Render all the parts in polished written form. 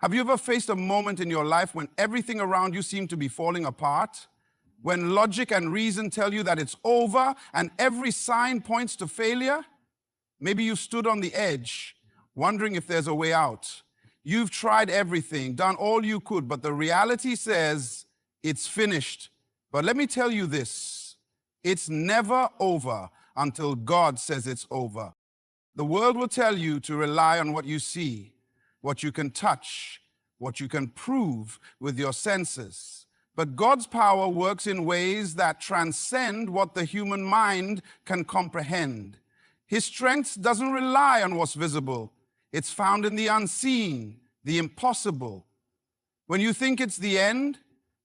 Have you ever faced a moment in your life when everything around you seemed to be falling apart? When logic and reason tell you that it's over and every sign points to failure? Maybe you stood on the edge, wondering if there's a way out. You've tried everything, done all you could, but the reality says it's finished. But let me tell you this, it's never over until God says it's over. The world will tell you to rely on what you see, what you can touch, what you can prove with your senses. But God's power works in ways that transcend what the human mind can comprehend. His strength doesn't rely on what's visible. It's found in the unseen, the impossible. When you think it's the end,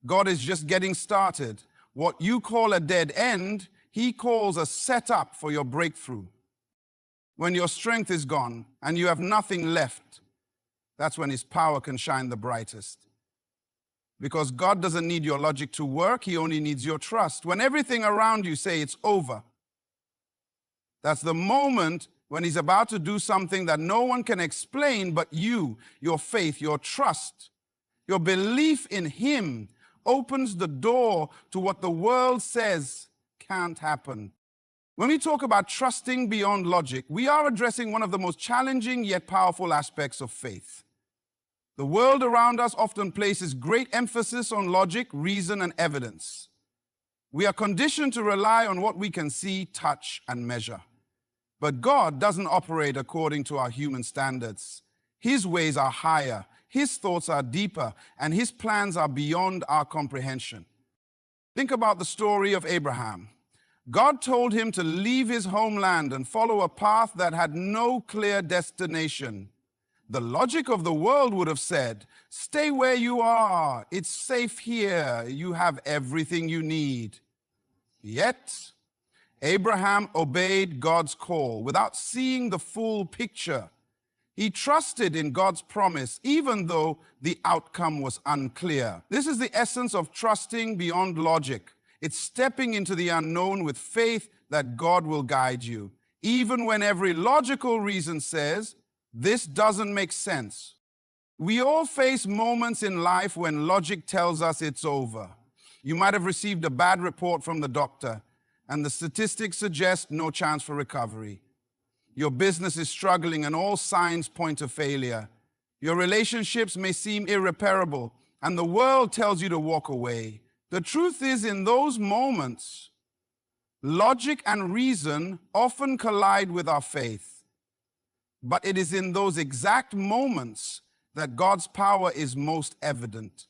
God is just getting started. What you call a dead end, He calls a setup for your breakthrough. When your strength is gone and you have nothing left, that's when His power can shine the brightest. Because God doesn't need your logic to work, He only needs your trust. When everything around you say it's over, that's the moment when He's about to do something that no one can explain but you, your faith, your trust. Your belief in Him opens the door to what the world says can't happen. When we talk about trusting beyond logic, we are addressing one of the most challenging yet powerful aspects of faith. The world around us often places great emphasis on logic, reason, and evidence. We are conditioned to rely on what we can see, touch, and measure. But God doesn't operate according to our human standards. His ways are higher, His thoughts are deeper, and His plans are beyond our comprehension. Think about the story of Abraham. God told him to leave his homeland and follow a path that had no clear destination. The logic of the world would have said, stay where you are, it's safe here, you have everything you need. Yet, Abraham obeyed God's call without seeing the full picture. He trusted in God's promise, even though the outcome was unclear. This is the essence of trusting beyond logic. It's stepping into the unknown with faith that God will guide you, even when every logical reason says, this doesn't make sense. We all face moments in life when logic tells us it's over. You might have received a bad report from the doctor, and the statistics suggest no chance for recovery. Your business is struggling and all signs point to failure. Your relationships may seem irreparable, and the world tells you to walk away. The truth is, in those moments, logic and reason often collide with our faith. But it is in those exact moments that God's power is most evident.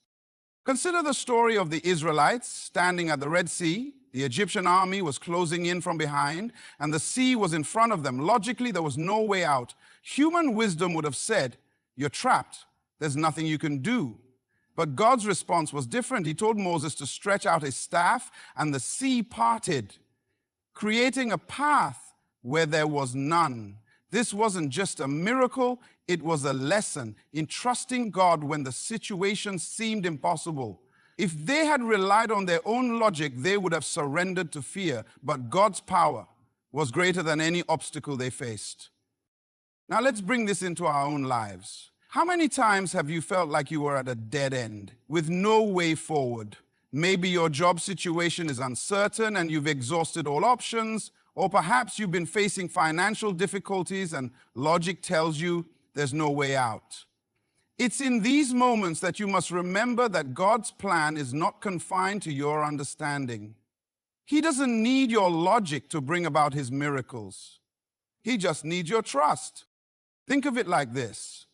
Consider the story of the Israelites standing at the Red Sea. The Egyptian army was closing in from behind, and the sea was in front of them. Logically, there was no way out. Human wisdom would have said, you're trapped. There's nothing you can do. But God's response was different. He told Moses to stretch out his staff, and the sea parted, creating a path where there was none. This wasn't just a miracle, it was a lesson in trusting God when the situation seemed impossible. If they had relied on their own logic, they would have surrendered to fear, but God's power was greater than any obstacle they faced. Now let's bring this into our own lives. How many times have you felt like you were at a dead end with no way forward? Maybe your job situation is uncertain and you've exhausted all options, or perhaps you've been facing financial difficulties and logic tells you there's no way out. It's in these moments that you must remember that God's plan is not confined to your understanding. He doesn't need your logic to bring about His miracles. He just needs your trust. Think of it like this.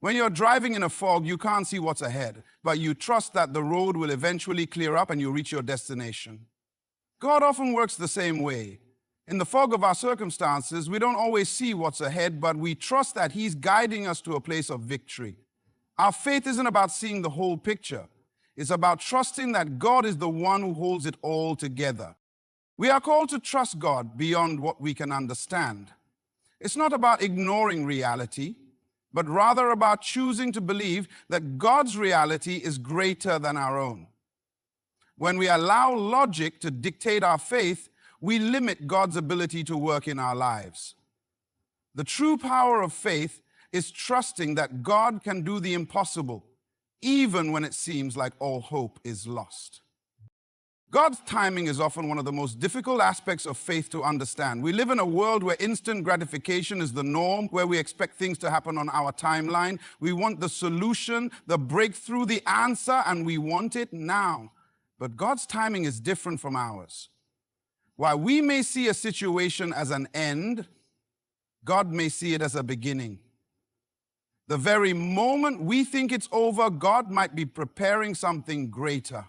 When you're driving in a fog, you can't see what's ahead, but you trust that the road will eventually clear up and you'll reach your destination. God often works the same way. In the fog of our circumstances, we don't always see what's ahead, but we trust that He's guiding us to a place of victory. Our faith isn't about seeing the whole picture. It's about trusting that God is the one who holds it all together. We are called to trust God beyond what we can understand. It's not about ignoring reality, but rather about choosing to believe that God's reality is greater than our own. When we allow logic to dictate our faith, we limit God's ability to work in our lives. The true power of faith is trusting that God can do the impossible, even when it seems like all hope is lost. God's timing is often one of the most difficult aspects of faith to understand. We live in a world where instant gratification is the norm, where we expect things to happen on our timeline. We want the solution, the breakthrough, the answer, and we want it now. But God's timing is different from ours. While we may see a situation as an end, God may see it as a beginning. The very moment we think it's over, God might be preparing something greater.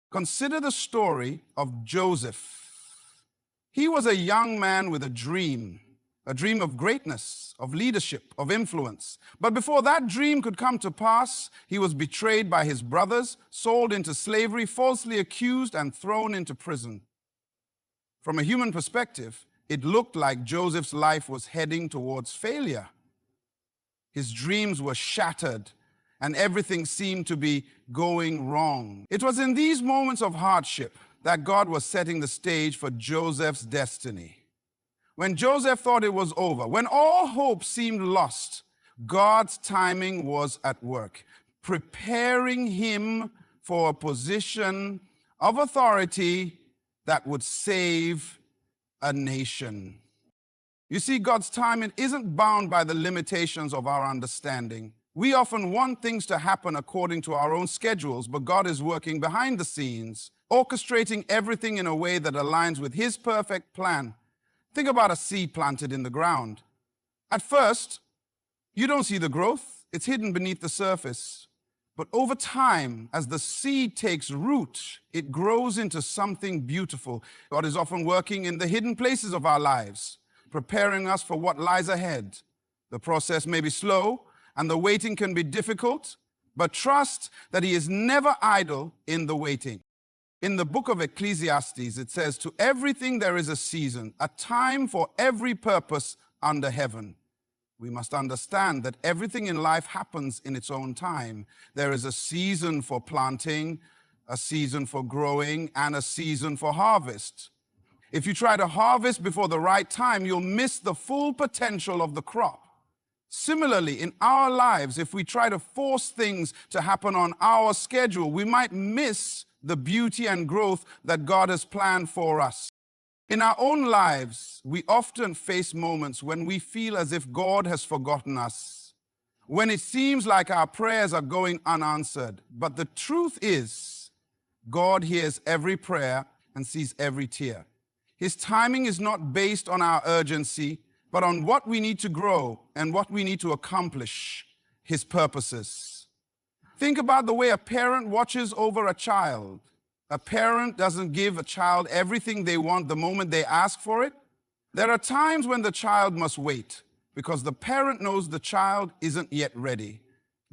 Consider the story of Joseph. He was a young man with a dream of greatness, of leadership, of influence. But before that dream could come to pass, he was betrayed by his brothers, sold into slavery, falsely accused, and thrown into prison. From a human perspective, it looked like Joseph's life was heading towards failure. His dreams were shattered, and everything seemed to be going wrong. It was in these moments of hardship that God was setting the stage for Joseph's destiny. When Joseph thought it was over, when all hope seemed lost, God's timing was at work, preparing him for a position of authority that would save a nation. You see, God's timing isn't bound by the limitations of our understanding. We often want things to happen according to our own schedules, but God is working behind the scenes, orchestrating everything in a way that aligns with his perfect plan. Think about a seed planted in the ground. At first, you don't see the growth. It's hidden beneath the surface. But over time, as the seed takes root, it grows into something beautiful. God is often working in the hidden places of our lives, preparing us for what lies ahead. The process may be slow, and the waiting can be difficult, but trust that he is never idle in the waiting. In the book of Ecclesiastes, it says, "To everything there is a season, a time for every purpose under heaven." We must understand that everything in life happens in its own time. There is a season for planting, a season for growing, and a season for harvest. If you try to harvest before the right time, you'll miss the full potential of the crop. Similarly, in our lives, if we try to force things to happen on our schedule, we might miss the beauty and growth that God has planned for us. In our own lives, we often face moments when we feel as if God has forgotten us, when it seems like our prayers are going unanswered. But the truth is, God hears every prayer and sees every tear. His timing is not based on our urgency, but on what we need to grow and what we need to accomplish, his purposes. Think about the way a parent watches over a child. A parent doesn't give a child everything they want the moment they ask for it. There are times when the child must wait because the parent knows the child isn't yet ready.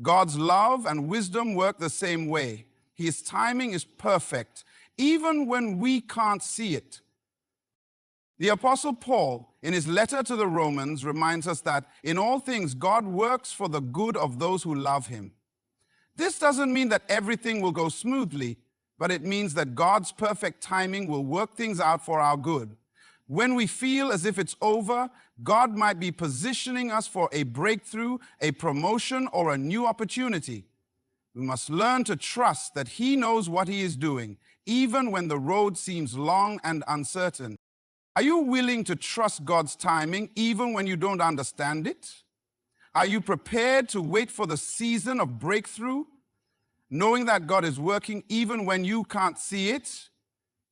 God's love and wisdom work the same way. His timing is perfect, even when we can't see it. The Apostle Paul, in his letter to the Romans, reminds us that in all things, God works for the good of those who love him. This doesn't mean that everything will go smoothly, but it means that God's perfect timing will work things out for our good. When we feel as if it's over, God might be positioning us for a breakthrough, a promotion, or a new opportunity. We must learn to trust that he knows what he is doing, even when the road seems long and uncertain. Are you willing to trust God's timing even when you don't understand it? Are you prepared to wait for the season of breakthrough, knowing that God is working even when you can't see it?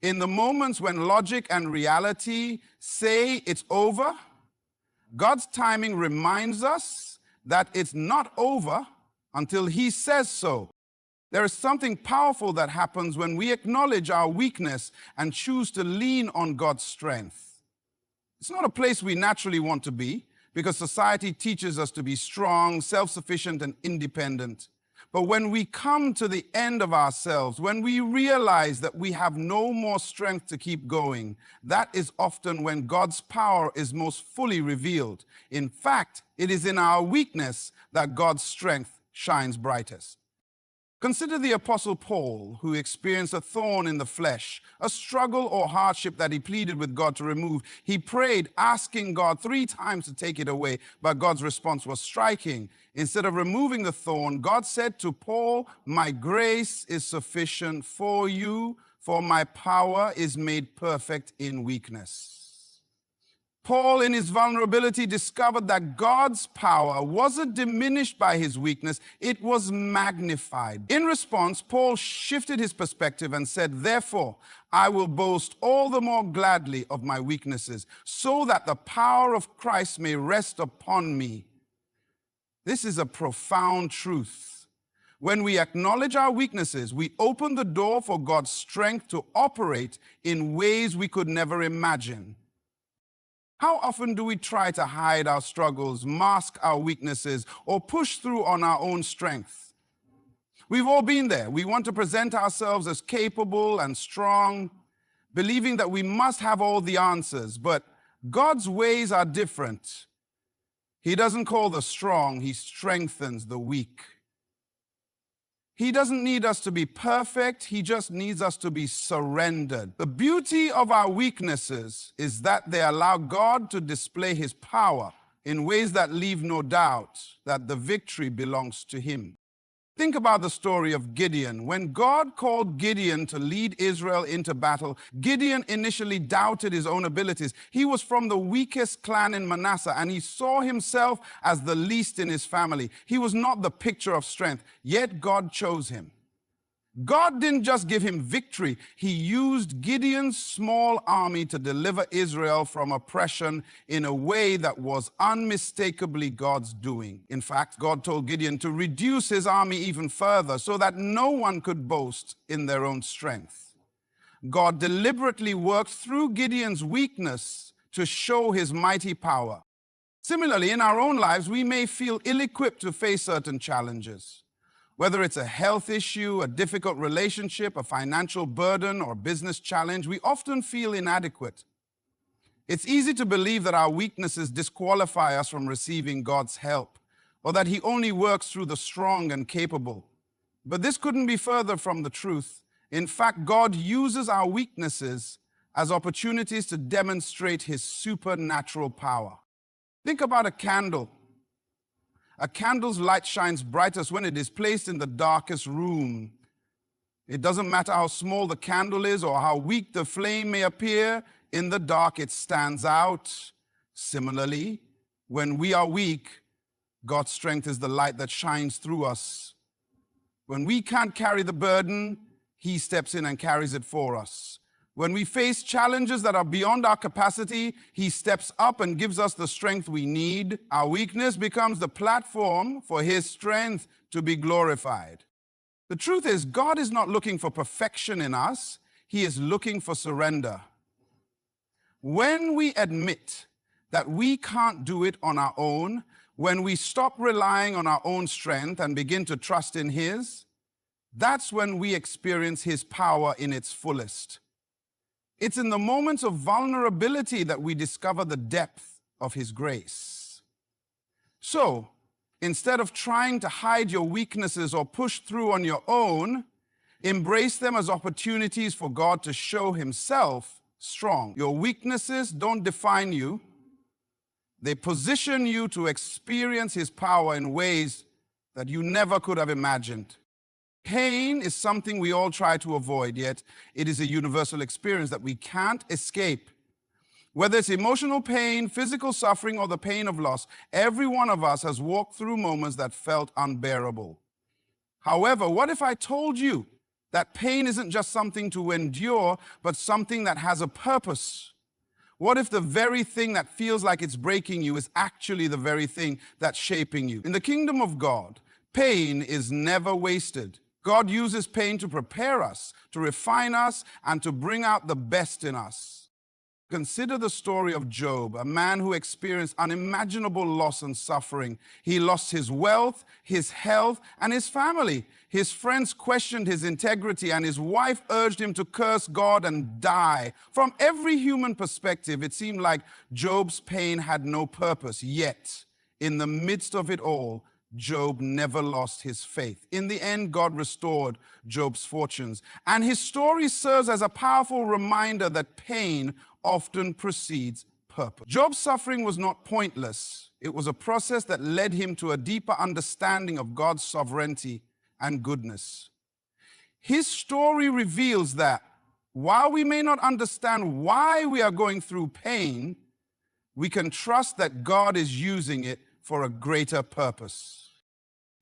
In the moments when logic and reality say it's over, God's timing reminds us that it's not over until he says so. There is something powerful that happens when we acknowledge our weakness and choose to lean on God's strength. It's not a place we naturally want to be because society teaches us to be strong, self-sufficient, and independent. But when we come to the end of ourselves, when we realize that we have no more strength to keep going, that is often when God's power is most fully revealed. In fact, it is in our weakness that God's strength shines brightest. Consider the Apostle Paul, who experienced a thorn in the flesh, a struggle or hardship that he pleaded with God to remove. He prayed, asking God 3 times to take it away, but God's response was striking. Instead of removing the thorn, God said to Paul, "My grace is sufficient for you, for my power is made perfect in weakness." Paul, in his vulnerability, discovered that God's power wasn't diminished by his weakness, it was magnified. In response, Paul shifted his perspective and said, "Therefore, I will boast all the more gladly of my weaknesses, so that the power of Christ may rest upon me." This is a profound truth. When we acknowledge our weaknesses, we open the door for God's strength to operate in ways we could never imagine. How often do we try to hide our struggles, mask our weaknesses, or push through on our own strength? We've all been there. We want to present ourselves as capable and strong, believing that we must have all the answers, but God's ways are different. He doesn't call the strong, he strengthens the weak. He doesn't need us to be perfect, he just needs us to be surrendered. The beauty of our weaknesses is that they allow God to display his power in ways that leave no doubt that the victory belongs to him. Think about the story of Gideon. When God called Gideon to lead Israel into battle, Gideon initially doubted his own abilities. He was from the weakest clan in Manasseh, and he saw himself as the least in his family. He was not the picture of strength, yet God chose him. God didn't just give him victory, he used Gideon's small army to deliver Israel from oppression in a way that was unmistakably God's doing. In fact, God told Gideon to reduce his army even further so that no one could boast in their own strength. God deliberately worked through Gideon's weakness to show his mighty power. Similarly, in our own lives, we may feel ill-equipped to face certain challenges. Whether it's a health issue, a difficult relationship, a financial burden, or business challenge, we often feel inadequate. It's easy to believe that our weaknesses disqualify us from receiving God's help, or that he only works through the strong and capable. But this couldn't be further from the truth. In fact, God uses our weaknesses as opportunities to demonstrate his supernatural power. Think about a candle. A candle's light shines brightest when it is placed in the darkest room. It doesn't matter how small the candle is or how weak the flame may appear, in the dark it stands out. Similarly, when we are weak, God's strength is the light that shines through us. When we can't carry the burden, he steps in and carries it for us. When we face challenges that are beyond our capacity, he steps up and gives us the strength we need. Our weakness becomes the platform for his strength to be glorified. The truth is, God is not looking for perfection in us. He is looking for surrender. When we admit that we can't do it on our own, when we stop relying on our own strength and begin to trust in his, that's when we experience his power in its fullest. It's in the moments of vulnerability that we discover the depth of his grace. So, instead of trying to hide your weaknesses or push through on your own, embrace them as opportunities for God to show himself strong. Your weaknesses don't define you. They position you to experience his power in ways that you never could have imagined. Pain is something we all try to avoid, yet it is a universal experience that we can't escape. Whether it's emotional pain, physical suffering, or the pain of loss, every one of us has walked through moments that felt unbearable. However, what if I told you that pain isn't just something to endure, but something that has a purpose? What if the very thing that feels like it's breaking you is actually the very thing that's shaping you? In the kingdom of God, pain is never wasted. God uses pain to prepare us, to refine us, and to bring out the best in us. Consider the story of Job, a man who experienced unimaginable loss and suffering. He lost his wealth, his health, and his family. His friends questioned his integrity, and his wife urged him to curse God and die. From every human perspective, it seemed like Job's pain had no purpose. Yet, in the midst of it all, Job never lost his faith. In the end, God restored Job's fortunes. And his story serves as a powerful reminder that pain often precedes purpose. Job's suffering was not pointless. It was a process that led him to a deeper understanding of God's sovereignty and goodness. His story reveals that while we may not understand why we are going through pain, we can trust that God is using it for a greater purpose.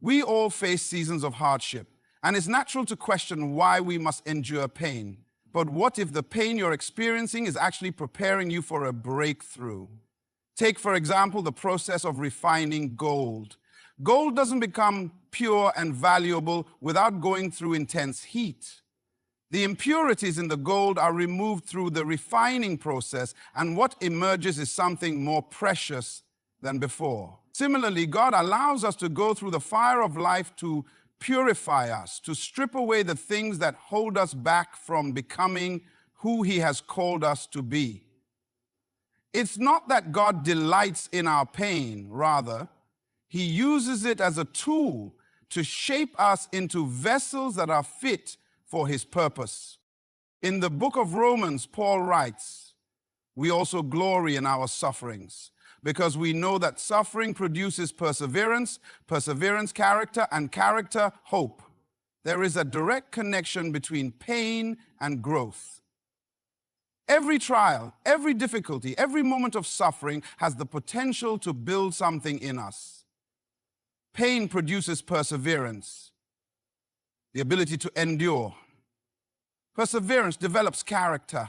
We all face seasons of hardship, and it's natural to question why we must endure pain. But what if the pain you're experiencing is actually preparing you for a breakthrough? Take, for example, the process of refining gold. Gold doesn't become pure and valuable without going through intense heat. The impurities in the gold are removed through the refining process, and what emerges is something more precious than before. Similarly, God allows us to go through the fire of life to purify us, to strip away the things that hold us back from becoming who He has called us to be. It's not that God delights in our pain, rather, He uses it as a tool to shape us into vessels that are fit for His purpose. In the book of Romans, Paul writes, "We also glory in our sufferings, because we know that suffering produces perseverance, perseverance character, and character hope." There is a direct connection between pain and growth. Every trial, every difficulty, every moment of suffering has the potential to build something in us. Pain produces perseverance, the ability to endure. Perseverance develops character,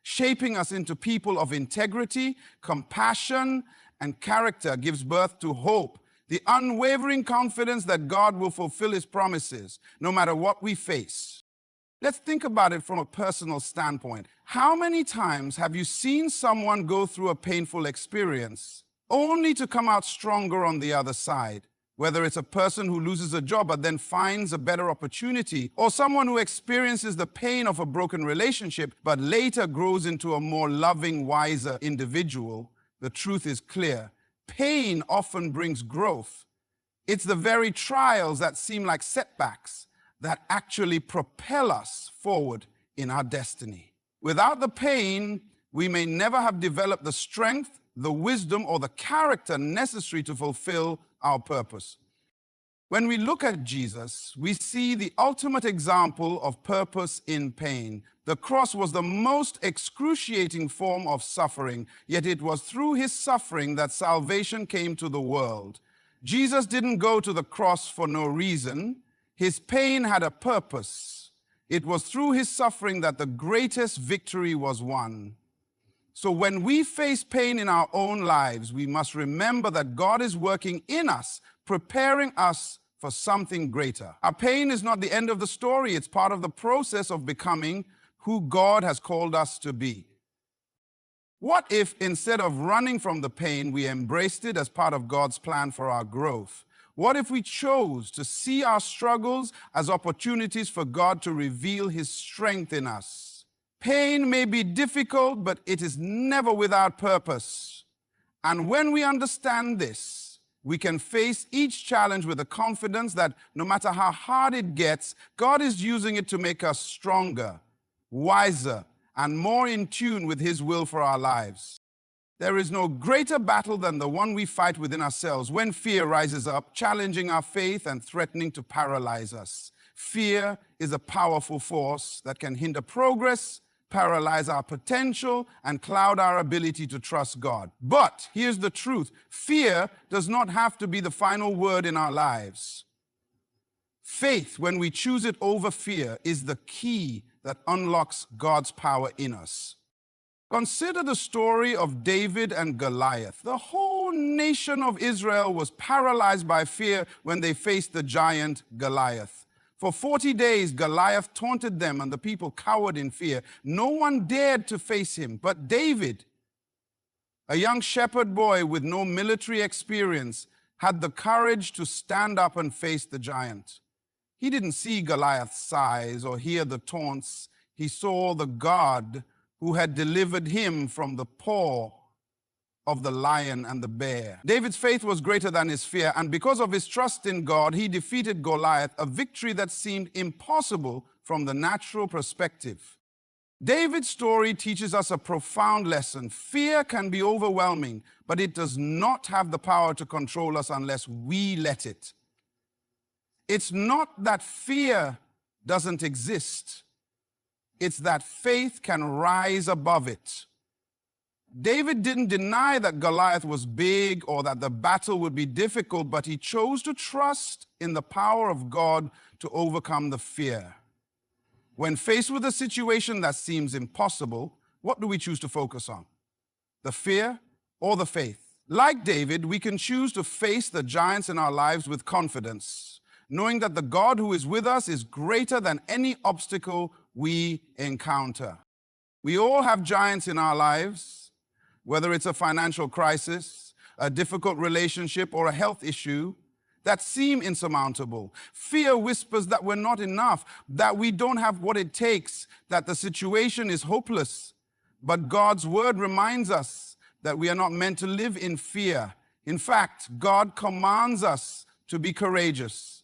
shaping us into people of integrity. Compassion and character gives birth to hope, the unwavering confidence that God will fulfill His promises, no matter what we face. Let's think about it from a personal standpoint. How many times have you seen someone go through a painful experience only to come out stronger on the other side? Whether it's a person who loses a job but then finds a better opportunity, or someone who experiences the pain of a broken relationship but later grows into a more loving, wiser individual, the truth is clear. Pain often brings growth. It's the very trials that seem like setbacks that actually propel us forward in our destiny. Without the pain, we may never have developed the strength, the wisdom, or the character necessary to fulfill our purpose. When we look at Jesus, we see the ultimate example of purpose in pain. The cross was the most excruciating form of suffering, yet it was through His suffering that salvation came to the world. Jesus didn't go to the cross for no reason. His pain had a purpose. It was through His suffering that the greatest victory was won. So when we face pain in our own lives, we must remember that God is working in us, preparing us for something greater. Our pain is not the end of the story. It's part of the process of becoming who God has called us to be. What if instead of running from the pain, we embraced it as part of God's plan for our growth? What if we chose to see our struggles as opportunities for God to reveal His strength in us? Pain may be difficult, but it is never without purpose. And when we understand this, we can face each challenge with the confidence that no matter how hard it gets, God is using it to make us stronger, wiser, and more in tune with His will for our lives. There is no greater battle than the one we fight within ourselves when fear rises up, challenging our faith and threatening to paralyze us. Fear is a powerful force that can hinder progress, paralyze our potential, and cloud our ability to trust God. But here's the truth. Fear does not have to be the final word in our lives. Faith, when we choose it over fear, is the key that unlocks God's power in us. Consider the story of David and Goliath. The whole nation of Israel was paralyzed by fear when they faced the giant Goliath. For 40 days, Goliath taunted them, and the people cowered in fear. No one dared to face him, but David, a young shepherd boy with no military experience, had the courage to stand up and face the giant. He didn't see Goliath's size or hear the taunts. He saw the God who had delivered him from the paw of the lion and the bear. David's faith was greater than his fear, and because of his trust in God, he defeated Goliath, a victory that seemed impossible from the natural perspective. David's story teaches us a profound lesson. Fear can be overwhelming, but it does not have the power to control us unless we let it. It's not that fear doesn't exist. It's that faith can rise above it. David didn't deny that Goliath was big or that the battle would be difficult, but he chose to trust in the power of God to overcome the fear. When faced with a situation that seems impossible, what do we choose to focus on? The fear or the faith? Like David, we can choose to face the giants in our lives with confidence, knowing that the God who is with us is greater than any obstacle we encounter. We all have giants in our lives, whether it's a financial crisis, a difficult relationship, or a health issue that seem insurmountable. Fear whispers that we're not enough, that we don't have what it takes, that the situation is hopeless. But God's word reminds us that we are not meant to live in fear. In fact, God commands us to be courageous.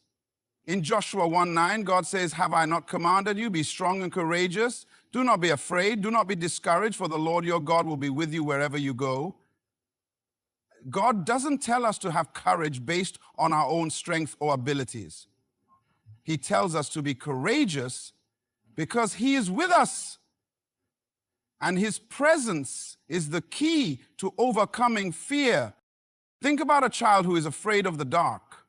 In Joshua 1:9, God says, "Have I not commanded you? Be strong and courageous. Do not be afraid. Do not be discouraged, for the Lord your God will be with you wherever you go." God doesn't tell us to have courage based on our own strength or abilities. He tells us to be courageous because He is with us. And His presence is the key to overcoming fear. Think about a child who is afraid of the dark.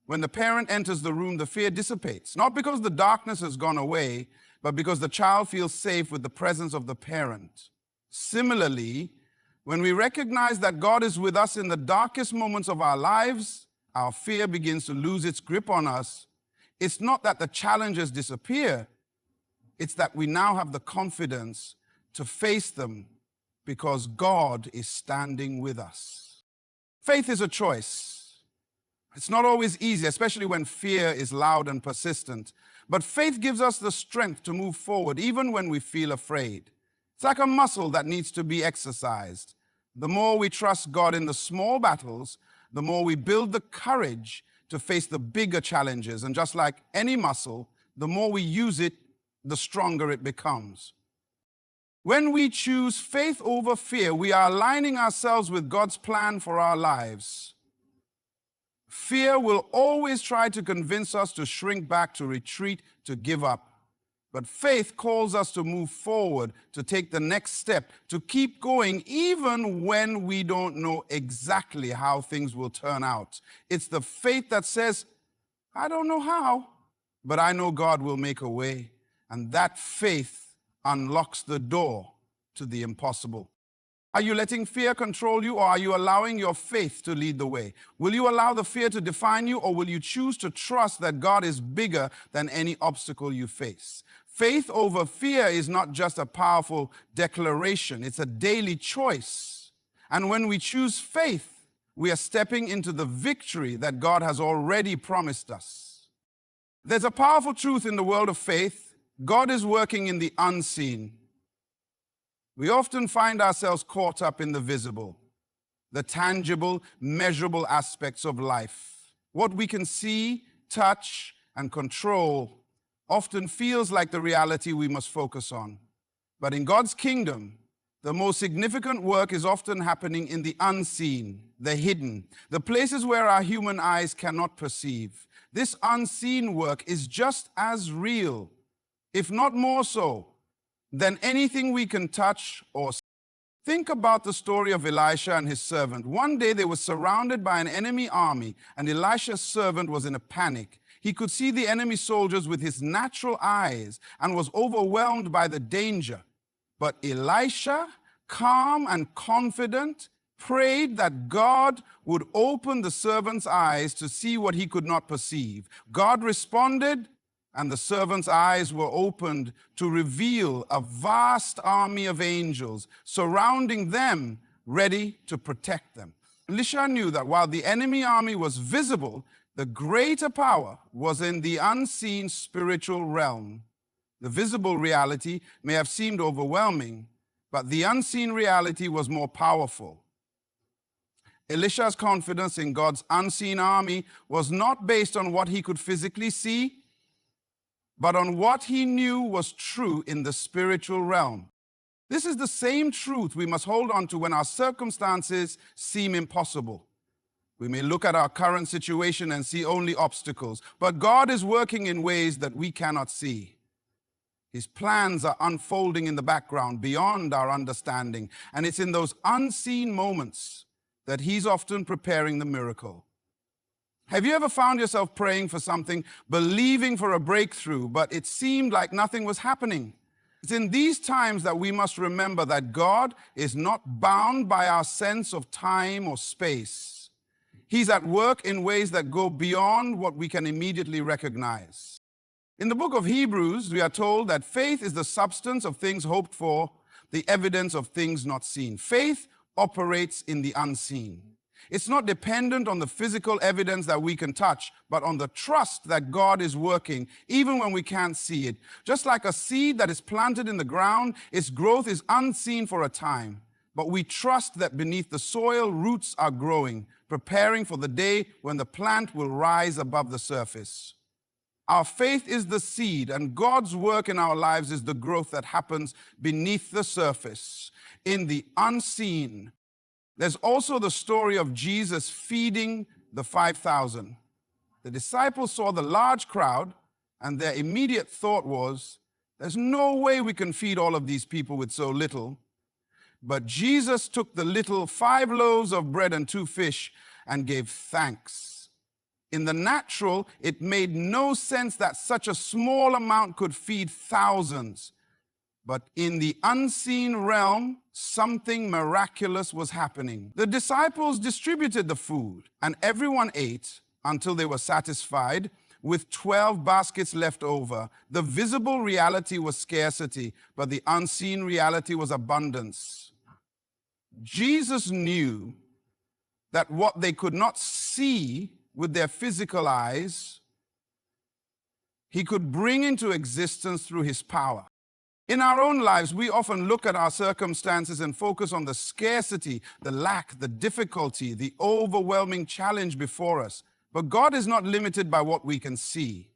When the parent enters the room, the fear dissipates, not because the darkness has gone away, but because the child feels safe with the presence of the parent. Similarly, when we recognize that God is with us in the darkest moments of our lives, our fear begins to lose its grip on us. It's not that the challenges disappear, it's that we now have the confidence to face them because God is standing with us. Faith is a choice. It's not always easy, especially when fear is loud and persistent. But faith gives us the strength to move forward, even when we feel afraid. It's like a muscle that needs to be exercised. The more we trust God in the small battles, the more we build the courage to face the bigger challenges. And just like any muscle, the more we use it, the stronger it becomes. When we choose faith over fear, we are aligning ourselves with God's plan for our lives. Fear will always try to convince us to shrink back, to retreat, to give up. But faith calls us to move forward, to take the next step, to keep going even when we don't know exactly how things will turn out. It's the faith that says, I don't know how, but I know God will make a way. And that faith unlocks the door to the impossible. Are you letting fear control you, or are you allowing your faith to lead the way? Will you allow the fear to define you, or will you choose to trust that God is bigger than any obstacle you face? Faith over fear is not just a powerful declaration, it's a daily choice. And when we choose faith, we are stepping into the victory that God has already promised us. There's a powerful truth in the world of faith. God is working in the unseen. We often find ourselves caught up in the visible, the tangible, measurable aspects of life. What we can see, touch, and control often feels like the reality we must focus on. But in God's kingdom, the most significant work is often happening in the unseen, the hidden, the places where our human eyes cannot perceive. This unseen work is just as real, if not more so, than anything we can touch or see. Think about the story of Elisha and his servant. One day they were surrounded by an enemy army, and Elisha's servant was in a panic. He could see the enemy soldiers with his natural eyes and was overwhelmed by the danger. But Elisha, calm and confident, prayed that God would open the servant's eyes to see what he could not perceive. God responded, and the servant's eyes were opened to reveal a vast army of angels surrounding them, ready to protect them. Elisha knew that while the enemy army was visible, the greater power was in the unseen spiritual realm. The visible reality may have seemed overwhelming, but the unseen reality was more powerful. Elisha's confidence in God's unseen army was not based on what he could physically see, but on what he knew was true in the spiritual realm. This is the same truth we must hold on to when our circumstances seem impossible. We may look at our current situation and see only obstacles, but God is working in ways that we cannot see. His plans are unfolding in the background beyond our understanding, and it's in those unseen moments that he's often preparing the miracle. Have you ever found yourself praying for something, believing for a breakthrough, but it seemed like nothing was happening? It's in these times that we must remember that God is not bound by our sense of time or space. He's at work in ways that go beyond what we can immediately recognize. In the book of Hebrews, we are told that faith is the substance of things hoped for, the evidence of things not seen. Faith operates in the unseen. It's not dependent on the physical evidence that we can touch, but on the trust that God is working, even when we can't see it. Just like a seed that is planted in the ground, its growth is unseen for a time, but we trust that beneath the soil, roots are growing, preparing for the day when the plant will rise above the surface. Our faith is the seed, and God's work in our lives is the growth that happens beneath the surface, in the unseen. There's also the story of Jesus feeding the 5,000. The disciples saw the large crowd, and their immediate thought was, there's no way we can feed all of these people with so little. But Jesus took the little 5 loaves of bread and 2 fish and gave thanks. In the natural, it made no sense that such a small amount could feed thousands. But in the unseen realm, something miraculous was happening. The disciples distributed the food, and everyone ate until they were satisfied, with 12 baskets left over. The visible reality was scarcity, but the unseen reality was abundance. Jesus knew that what they could not see with their physical eyes, he could bring into existence through his power. In our own lives, we often look at our circumstances and focus on the scarcity, the lack, the difficulty, the overwhelming challenge before us. But God is not limited by what we can see.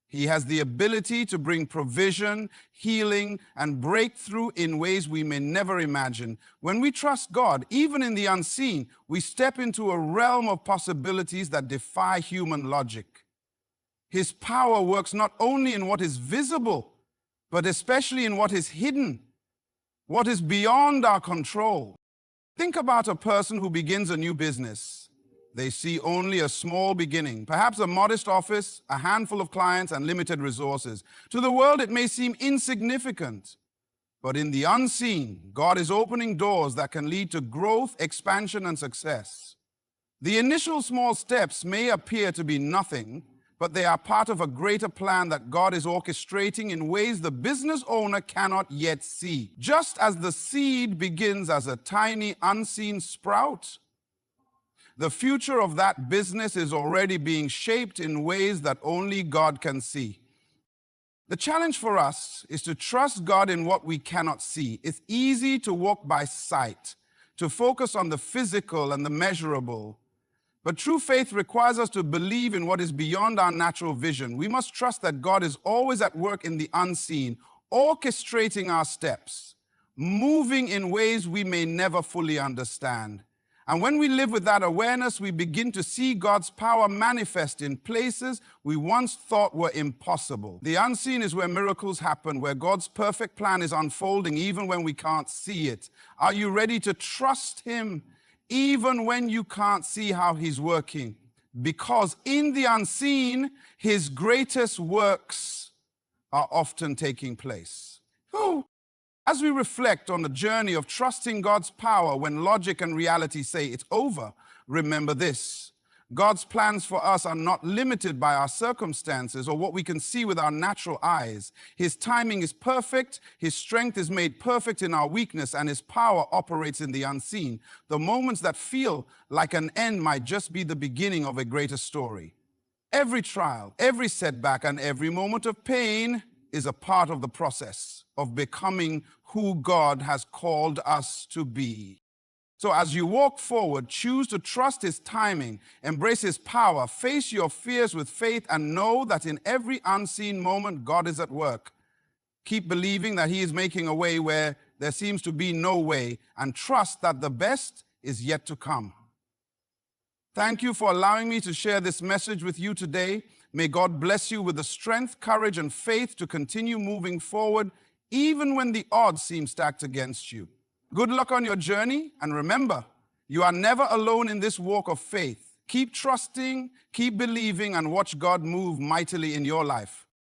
He has the ability to bring provision, healing, and breakthrough in ways we may never imagine. When we trust God, even in the unseen, we step into a realm of possibilities that defy human logic. His power works not only in what is visible, but especially in what is hidden, what is beyond our control. Think about a person who begins a new business. They see only a small beginning, perhaps a modest office, a handful of clients, and limited resources. To the world, it may seem insignificant, but in the unseen, God is opening doors that can lead to growth, expansion, and success. The initial small steps may appear to be nothing, but they are part of a greater plan that God is orchestrating in ways the business owner cannot yet see. Just as the seed begins as a tiny, unseen sprout, the future of that business is already being shaped in ways that only God can see. The challenge for us is to trust God in what we cannot see. It's easy to walk by sight, to focus on the physical and the measurable. But true faith requires us to believe in what is beyond our natural vision. We must trust that God is always at work in the unseen, orchestrating our steps, moving in ways we may never fully understand. And when we live with that awareness, we begin to see God's power manifest in places we once thought were impossible. The unseen is where miracles happen, where God's perfect plan is unfolding even when we can't see it. Are you ready to trust him even when you can't see how he's working? Because in the unseen, his greatest works are often taking place. As we reflect on the journey of trusting God's power when logic and reality say it's over, remember this: God's plans for us are not limited by our circumstances or what we can see with our natural eyes. His timing is perfect, his strength is made perfect in our weakness, and his power operates in the unseen. The moments that feel like an end might just be the beginning of a greater story. Every trial, every setback, and every moment of pain is a part of the process of becoming who God has called us to be. So as you walk forward, choose to trust his timing, embrace his power, face your fears with faith, and know that in every unseen moment, God is at work. Keep believing that he is making a way where there seems to be no way, and trust that the best is yet to come. Thank you for allowing me to share this message with you today. May God bless you with the strength, courage, and faith to continue moving forward, even when the odds seem stacked against you. Good luck on your journey, and remember, you are never alone in this walk of faith. Keep trusting, keep believing, and watch God move mightily in your life.